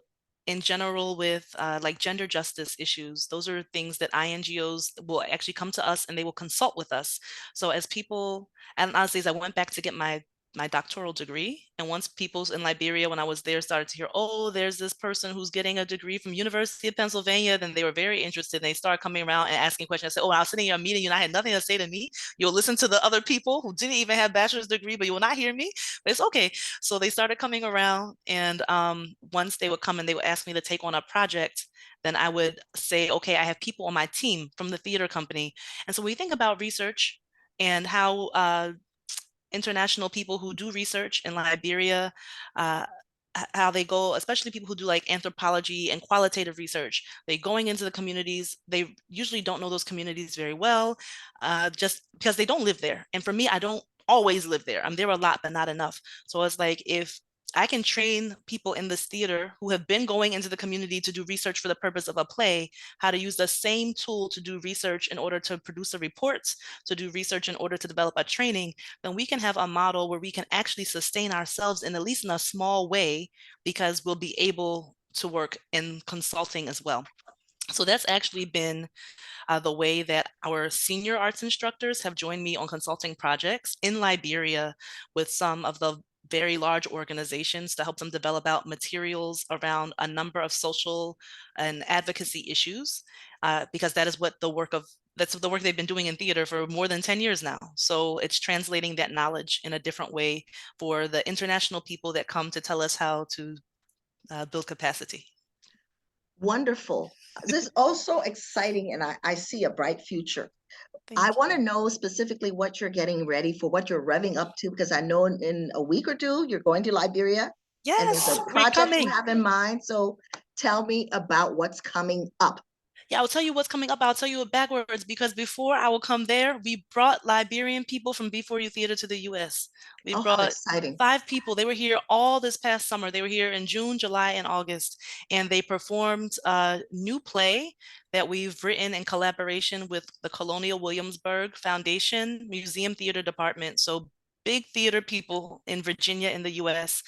B: in general with like gender justice issues. Those are things that INGOs will actually come to us and they will consult with us. So as people, and honestly, as I went back to get my doctoral degree. And once people in Liberia, when I was there, started to hear, oh, there's this person who's getting a degree from University of Pennsylvania, then they were very interested. And they started coming around and asking questions. I said, oh, I was sitting in a meeting and I had nothing to say to me. You'll listen to the other people who didn't even have bachelor's degree, but you will not hear me. But it's okay. So they started coming around. And once they would come and they would ask me to take on a project, then I would say, okay, I have people on my team from the theater company. And so we think about research and how international people who do research in Liberia, uh, how they go, especially people who do like anthropology and qualitative research. They going into the communities. They usually don't know those communities very well, just because they don't live there. And for me, I don't always live there. I'm there a lot, but not enough. So it's like if I can train people in this theater who have been going into the community to do research for the purpose of a play, how to use the same tool to do research in order to produce a report, to do research in order to develop a training, then we can have a model where we can actually sustain ourselves in at least in a small way, because we'll be able to work in consulting as well. So that's actually been the way that our senior arts instructors have joined me on consulting projects in Liberia with some of the very large organizations to help them develop out materials around a number of social and advocacy issues, because that is what that's the work they've been doing in theater for more than 10 years now. So it's translating that knowledge in a different way for the international people that come to tell us how to build capacity.
A: Wonderful. This is also exciting, and I see a bright future. I
B: Thank
A: want
B: you.
A: to know specifically what you're getting ready for, what you're revving up to, because I know in a week or two you're going to Liberia and there's
B: Yes,
A: a
B: we're
A: project you
B: coming.
A: have in mind. So tell me about what's coming up.
B: Yeah, I'll tell you what's coming up. I'll tell you it backwards, because before I will come there, we brought Liberian people from Before You Theater to the US. We
A: Oh, how
B: brought
A: exciting.
B: 5 people. They were here all this past summer. They were here in June, July, and August. And they performed a new play that we've written in collaboration with the Colonial Williamsburg Foundation Museum Theater Department. So big theater people in Virginia in the US.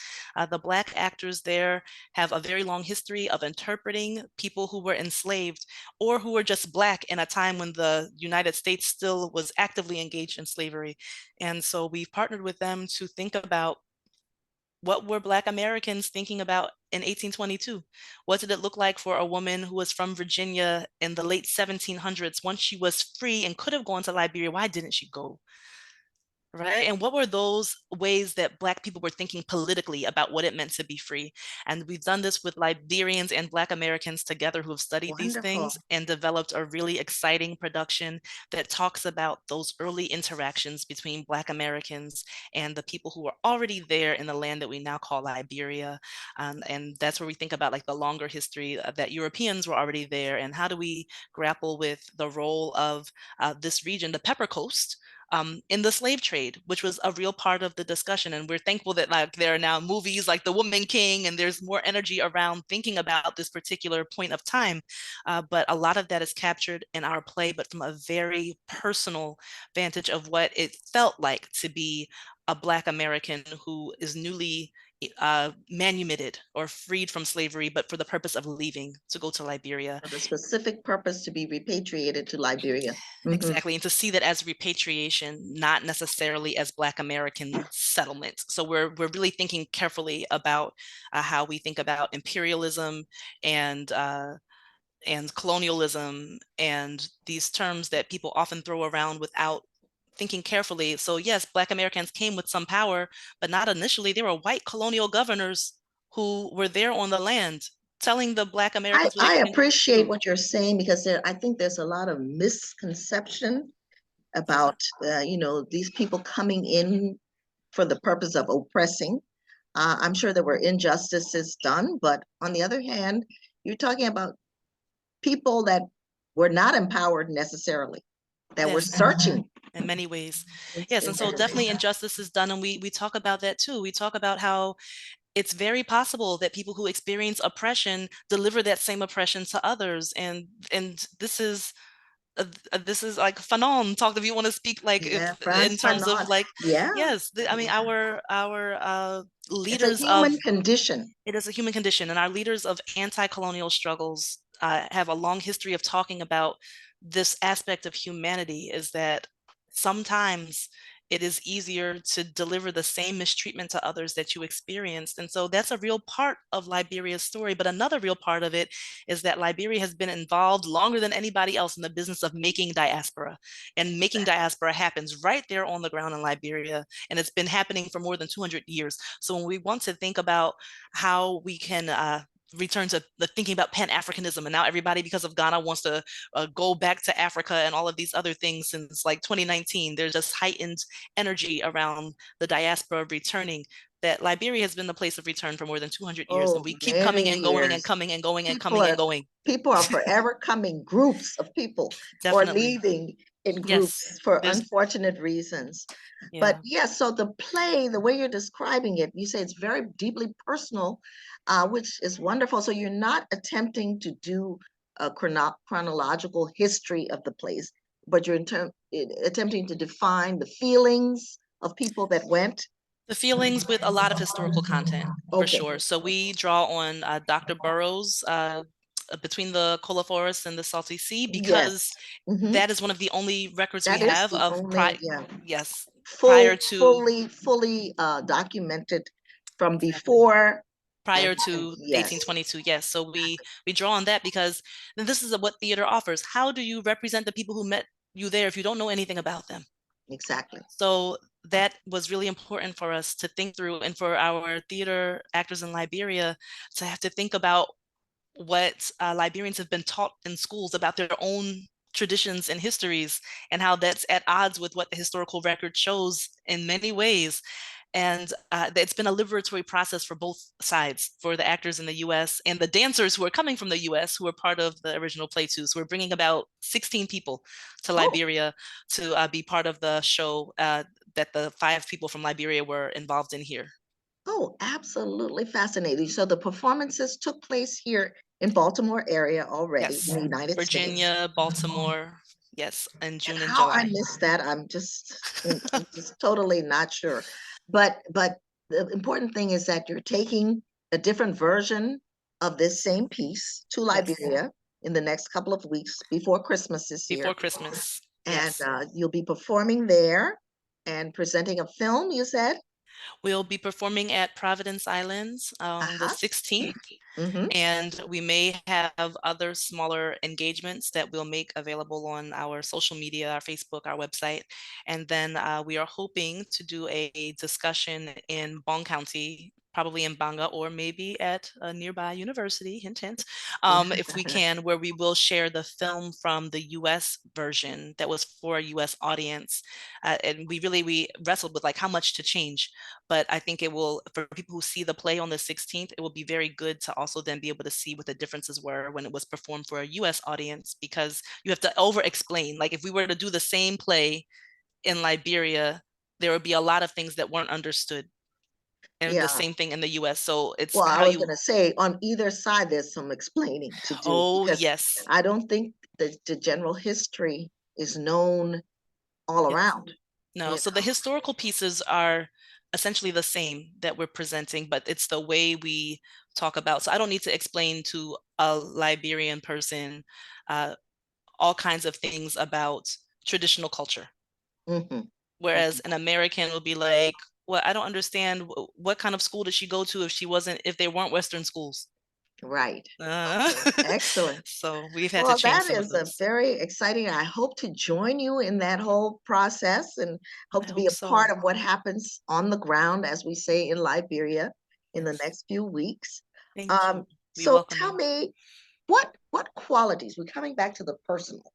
B: The Black actors there have a very long history of interpreting people who were enslaved or who were just Black in a time when the United States still was actively engaged in slavery. And so we've partnered with them to think about what were Black Americans thinking about in 1822? What did it look like for a woman who was from Virginia in the late 1700s? Once she was free and could have gone to Liberia, why didn't she go? Right. And what were those ways that Black people were thinking politically about what it meant to be free? And we've done this with Liberians and Black Americans together who have studied these
A: Wonderful.
B: things and developed a really exciting production that talks about those early interactions between Black Americans and the people who were already there in the land that we now call Liberia. And that's where we think about like the longer history that Europeans were already there, and how do we grapple with the role of this region, the Pepper Coast, in the slave trade, which was a real part of the discussion. And we're thankful that like there are now movies like The Woman King, and there's more energy around thinking about this particular point of time. But a lot of that is captured in our play, but from a very personal vantage of what it felt like to be a Black American who is newly manumitted or freed from slavery, but for the purpose of leaving to go to Liberia.
A: For the specific purpose to be repatriated to Liberia. Mhm.
B: Exactly. And to see that as repatriation, not necessarily as Black American settlement. So we're really thinking carefully about how we think about imperialism and uh, and colonialism and these terms that people often throw around without thinking carefully. So yes, Black Americans came with some power, but not initially. There were white colonial governors who were there on the land telling the Black Americans what they
A: I
B: could and couldn't
A: appreciate
B: do.
A: what you're saying because I think there's a lot of misconception
B: Yeah.
A: about these people coming in for the purpose of oppressing. I'm sure there were injustices done, but on the other hand, you're talking about people that were not empowered necessarily, that were
B: Yes,
A: searching.
B: in many ways.
A: It's
B: Yes, and so definitely
A: interesting.
B: injustice is done, and we talk about that too. We talk about how it's very possible that people who experience oppression deliver that same oppression to others, and this is like Fanon talked, if you want to speak like if
A: Yeah,
B: in
A: Franz
B: terms of
A: Fanon.
B: like,
A: Yeah,
B: yes, I mean our
A: it's a
B: leaders of
A: human condition.
B: it is a human condition, and our leaders of anti-colonial struggles have a long history of talking about this aspect of humanity, is that sometimes it is easier to deliver the same mistreatment to others that you experienced. And so that's a real part of Liberia's story. But another real part of it is that Liberia has been involved longer than anybody else in the business of making diaspora. And making diaspora happens right there on the ground in Liberia. And it's been happening for more than 200 years. So when we want to think about how we can return to the thinking about Pan-Africanism, and now everybody, because of Ghana, wants to go back to Africa and all of these other things since like 2019, there's just heightened energy around the diaspora returning, that Liberia has been the place of return for more than 200 years, and
A: Oh,
B: we keep coming
A: many
B: and going and
A: years.
B: coming and going and
A: People
B: coming and
A: are
B: going.
A: people are forever coming, groups of people, or
B: Definitely.
A: leaving in
B: Yes.
A: groups for
B: There's,
A: unfortunate reasons. But
B: yeah.
A: yes, so the play, the way you're describing it, you say it's very deeply personal, which is wonderful. So you're not attempting to do a chronological history of the place, but you're attempting to define the feelings of people that went.
B: The feelings with a lot of historical content, for
A: Okay.
B: sure. So we draw on Dr. Burroughs, Between the Cola Forest and the Salty Sea, because
A: Yes. Hmm.
B: that is one of the only records we
A: That is
B: have
A: the
B: of
A: only, yeah,
B: yes, prior
A: full,
B: to,
A: fully documented from
B: exactly,
A: before
B: prior
A: and
B: to
A: yes,
B: 1822. Yes. So we draw on that because this is what theater offers. How do you represent the people who met you there if you don't know anything about them?
A: exactly.
B: So that was really important for us to think through, and for our theater actors in Liberia to have to think about what Liberians have been taught in schools about their own traditions and histories, and how that's at odds with what the historical record shows in many ways. And it's been a liberatory process for both sides, for the actors in the US and the dancers who are coming from the US, who are part of the original play too. So we're bringing about 16 people to
A: Oh,
B: Liberia to be part of the show that the 5 people from Liberia were involved in here.
A: oh, absolutely fascinating. So the performances took place here in Baltimore area already in
B: Yes,
A: the United States.
B: Virginia, Baltimore, yes, in
A: And
B: June and
A: how I
B: July.
A: missed that, I'm just totally not sure. But the important thing is that you're taking a different version of this same piece to
B: Yes,
A: Liberia in the next couple of weeks before Christmas this year.
B: before Christmas.
A: And
B: Yes.
A: you'll be performing there and presenting a film, you said?
B: We'll be performing at Providence Islands on the
A: Uh-huh.
B: 16th.
A: Mm-hmm.
B: And we may have other smaller engagements that we'll make available on our social media, our Facebook, our website. And then we are hoping to do a discussion in Bong County, probably in Banga, or maybe at a nearby university, hint, hint, if we can, where we will share the film from the US version that was for a US audience. And we wrestled with like how much to change, but I think it will, for people who see the play on the 16th, it will be very good to also then be able to see what the differences were when it was performed for a US audience, because you have to over explain. Like if we were to do the same play in Liberia, there would be a lot of things that weren't understood, and the
A: Yeah.
B: same thing in the US. So it's
A: Well, I
B: how
A: was
B: you,
A: going to say on either side, there's some explaining to do
B: oh,
A: because
B: yes.
A: I don't think the general history is known all
B: It's,
A: around,
B: no,
A: you
B: so the
A: know.
B: historical pieces are essentially the same that we're presenting, but it's the way we talk about. So I don't need to explain to a Liberian person uh, all kinds of things about traditional culture.
A: Hmm.
B: Whereas an American will be like, well, I don't understand what kind of school did she go to if they weren't Western schools.
A: Right.
B: Uh,
A: Okay. Excellent.
B: so we've had to
A: Well,
B: change
A: that
B: some of
A: is a
B: those.
A: very exciting. I hope to join you in that whole process and hope
B: I
A: to be
B: hope
A: a part
B: so.
A: of what happens on the ground, as we say in Liberia, in the
B: Yes.
A: next few weeks.
B: Thank you. We
A: So
B: welcome
A: tell
B: you.
A: me, what qualities, we're coming back to the personal,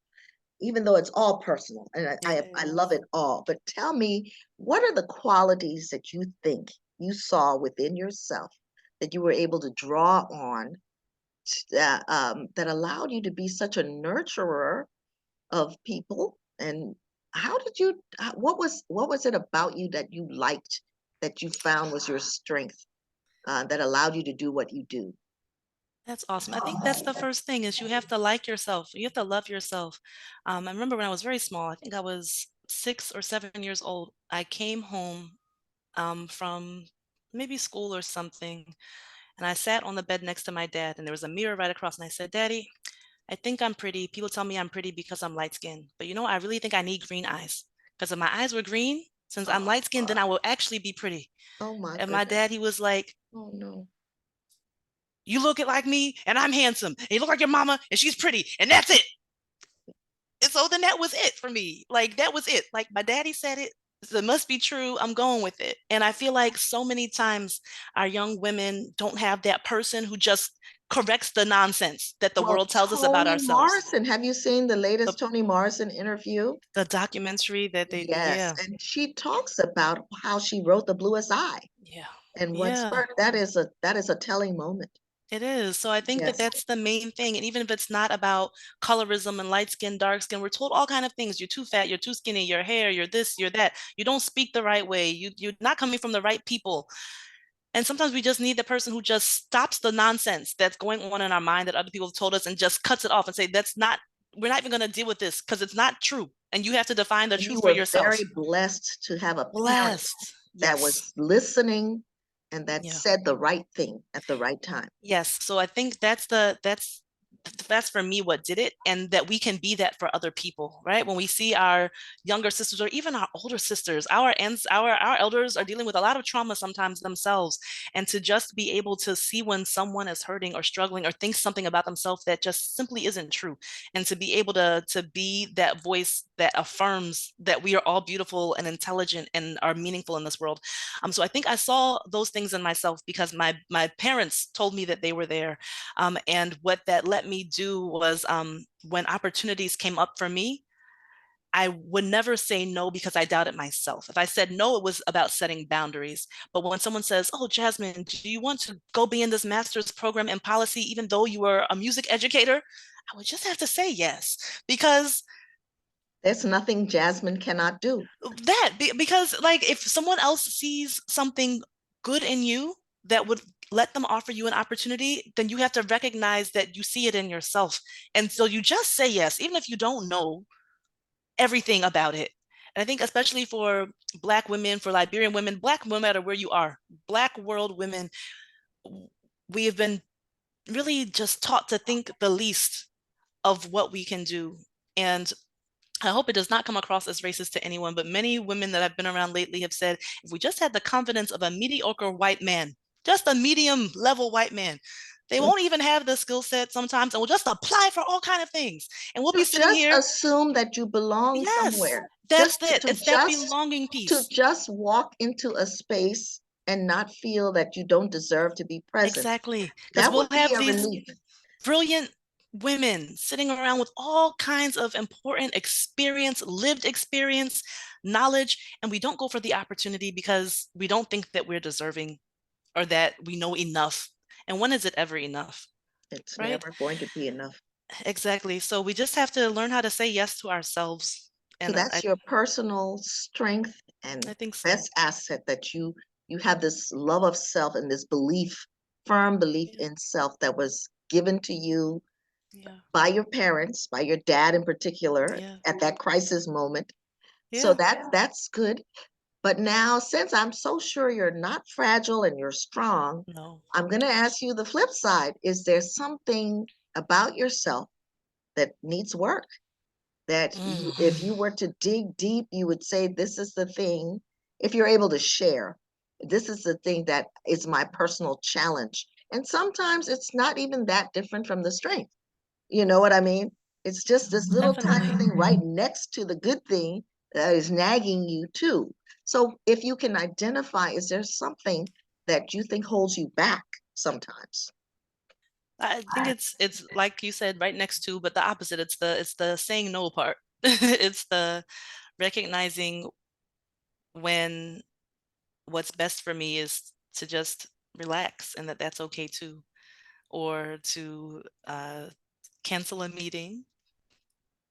A: even though it's all personal, and
B: It
A: I love
B: is.
A: it all, but tell me, what are the qualities that you think you saw within yourself that you were able to draw on that allowed you to be such a nurturer of people? And how did you, what was it about you that you liked, that you found was your strength, that allowed you to do what you do?
B: That's awesome. I think that's the first thing is you have to like yourself. You have to love yourself. I remember when I was very small, I think I was 6 or 7 years old. I came home from maybe school or something, and I sat on the bed next to my dad, and there was a mirror right across, and I said, Daddy, I think I'm pretty. People tell me I'm pretty because I'm light skinned, but you know, I really think I need green eyes, because if my eyes were green, since I'm light skinned, then
A: Oh,
B: I will actually be pretty.
A: oh my
B: And my dad,
A: goodness.
B: he was like,
A: Oh no.
B: you look it like me and I'm handsome, and you look like your mama and she's pretty, and that's it. And so then that was it for me. Like that was it. Like my daddy said it. So it must be true. I'm going with it. And I feel like so many times our young women don't have that person who just corrects the nonsense that the
A: Well,
B: world tells us about
A: Toni
B: ourselves.
A: Morrison, have you seen the
B: The,
A: latest Toni Morrison interview?
B: the documentary that they,
A: Yes,
B: yeah,
A: and she talks about how she wrote The Bluest Eye
B: yeah,
A: and what
B: yeah.
A: sparked that is a telling moment.
B: It is. So I think that
A: Yes.
B: that's the main thing. And even if it's not about colorism and light skin, dark skin, we're told all kind of things. You're too fat, you're too skinny, your hair, you're this, you're that. You don't speak the right way. You're not coming from the right people. And sometimes we just need the person who just stops the nonsense that's going on in our mind that other people have told us and just cuts it off and say, that's not, we're not even going to deal with this because it's not true. And you have to define the
A: And you
B: truth for
A: were very
B: yourself.
A: blessed to have a parent
B: Blessed.
A: that
B: Yes.
A: was listening and that
B: Yeah.
A: said the right thing at the right time.
B: Yes. So I think that's for me what did it, and that we can be that for other people, right? When we see our younger sisters or even our older sisters, our elders are dealing with a lot of trauma sometimes themselves, and to just be able to see when someone is hurting or struggling or thinks something about themselves that just simply isn't true, and to be able to be that voice that affirms that we are all beautiful and intelligent and are meaningful in this world. So I think I saw those things in myself because my parents told me that they were there. And what that let me do was when opportunities came up for me, I would never say no because I doubted myself. If I said no, it was about setting boundaries. But when someone says, oh, Jasmine, do you want to go be in this master's program in policy, even though you were a music educator? I would just have to say yes, because
A: There's nothing Jasmine cannot do.
B: because like if someone else sees something good in you that would let them offer you an opportunity, then you have to recognize that you see it in yourself, and so you just say yes even if you don't know everything about it. And I think especially for Black women, for Liberian women, Black, no matter where you are, Black world women, we have been really just taught to think the least of what we can do. And I hope it does not come across as racist to anyone, but many women that I've been around lately have said, if we just had the confidence of a mediocre white man, just a medium level white man, they won't even have the skill set sometimes, and we'll just apply for all kind of things. And we'll be
A: To
B: sitting
A: just
B: here.
A: assume that you belong
B: Yes,
A: somewhere.
B: that's
A: Just
B: it. It's that belonging
A: to
B: piece.
A: just walk into a space and not feel that you don't deserve to be present.
B: Exactly. Because
A: That
B: we'll
A: would be
B: have
A: a
B: these
A: relief.
B: brilliant women sitting around with all kinds of important experience, lived experience, knowledge, and we don't go for the opportunity because we don't think that we're deserving or that we know enough. And when is it ever enough?
A: It's
B: Right?
A: never going to be enough.
B: Exactly. So we just have to learn how to say yes to ourselves.
A: So
B: And
A: that's your personal strength and
B: I think so.
A: best asset, that you have this love of self and this belief, firm belief
B: Yeah.
A: in self that was given to you
B: Yeah.
A: by your parents, by your dad in particular,
B: Yeah.
A: at that crisis moment. So
B: Yeah.
A: that's good. But now, since I'm so sure you're not fragile and you're strong,
B: No.
A: I'm going to ask you the flip side. Is there something about yourself that needs work? That
B: Mm.
A: if you were to dig deep, you would say, this is the thing, if you're able to share, this is the thing that is my personal challenge. And sometimes it's not even that different from the strength. You know what I mean? It's just this little tiny
B: Definitely.
A: thing right next to the good thing that is nagging you too. So if you can identify, is there something that you think holds you back sometimes?
B: I think it's like you said, right next to, but the opposite. It's the saying no part. It's the recognizing when what's best for me is to just relax and that that's okay too, or to cancel a meeting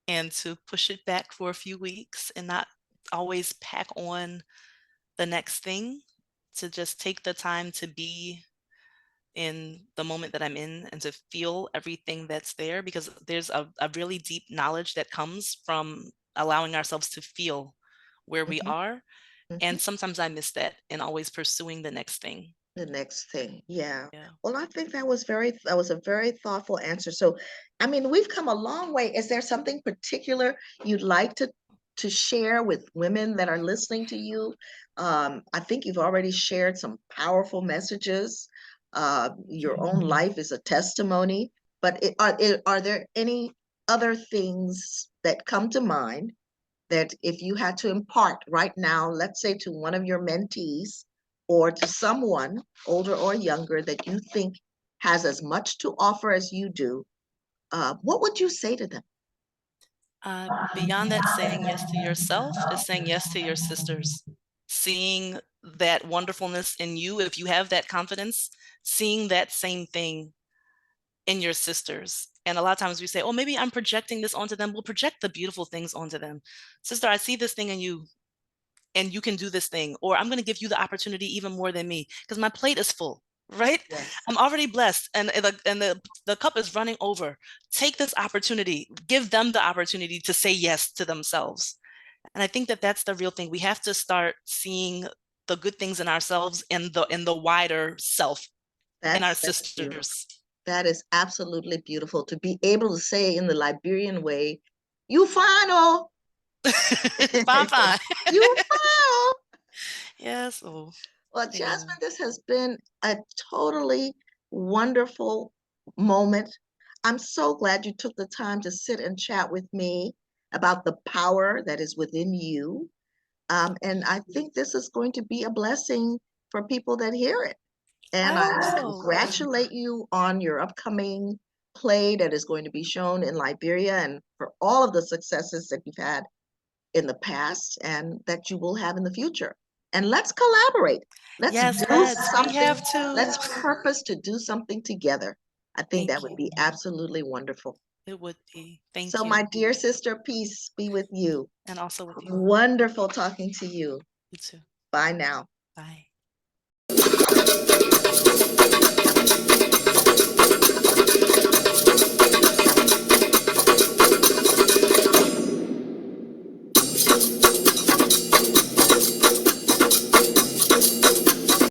B: and to push it back for a few weeks and not always pack on the next thing, to just take the time to be in the moment that I'm in and to feel everything that's there, because there's a really deep knowledge that comes from allowing ourselves to feel where we
A: Mhm,
B: are.
A: mhm.
B: And sometimes I miss that and always pursuing the next thing.
A: The next thing, yeah.
B: Yeah.
A: Well, I think that was a very thoughtful answer. So, I mean, we've come a long way. Is there something particular you'd like to share with women that are listening to you? I think you've already shared some powerful messages. Your own life is a testimony, but are there any other things that come to mind that if you had to impart right now, let's say to one of your mentees or to someone older or younger that you think has as much to offer as you do, what would you say to them?
B: Beyond that, saying yes to yourself is saying yes to your sisters. Seeing that wonderfulness in you, if you have that confidence, seeing that same thing in your sisters. And a lot of times we say, oh, maybe I'm projecting this onto them. We'll project the beautiful things onto them. Sister, I see this thing in you and you can do this thing, or I'm going to give you the opportunity even more than me because my plate is full, right?
A: Yes,
B: I'm already blessed and the cup is running over. Take this opportunity, give them the opportunity to say yes to themselves. And I think that that's the real thing. We have to start seeing the good things in ourselves and the wider self in our
A: that's beautiful.
B: sisters.
A: That is absolutely beautiful to be able to say in the Liberian way, you fine, oh,
B: Fine, fine.
A: you fine.
B: Yes. Oh,
A: Well, Jasmine,
B: amen.
A: this has been a totally wonderful moment. I'm so glad you took the time to sit and chat with me about the power that is within you. And I think this is going to be a blessing for people that hear it.
B: I
A: And I
B: hope so.
A: congratulate you on your upcoming play that is going to be shown in Liberia, and for all of the successes that you've had in the past and that you will have in the future. And let's collaborate. Let's
B: Yes,
A: do
B: we
A: something.
B: have to.
A: Let's purpose to do something together. I think that
B: Thank
A: would
B: you.
A: be absolutely wonderful.
B: It would be. Thank
A: So, my
B: you.
A: dear sister, peace be with you.
B: And also with you.
A: Wonderful talking to you.
B: You too.
A: Bye now.
B: Bye.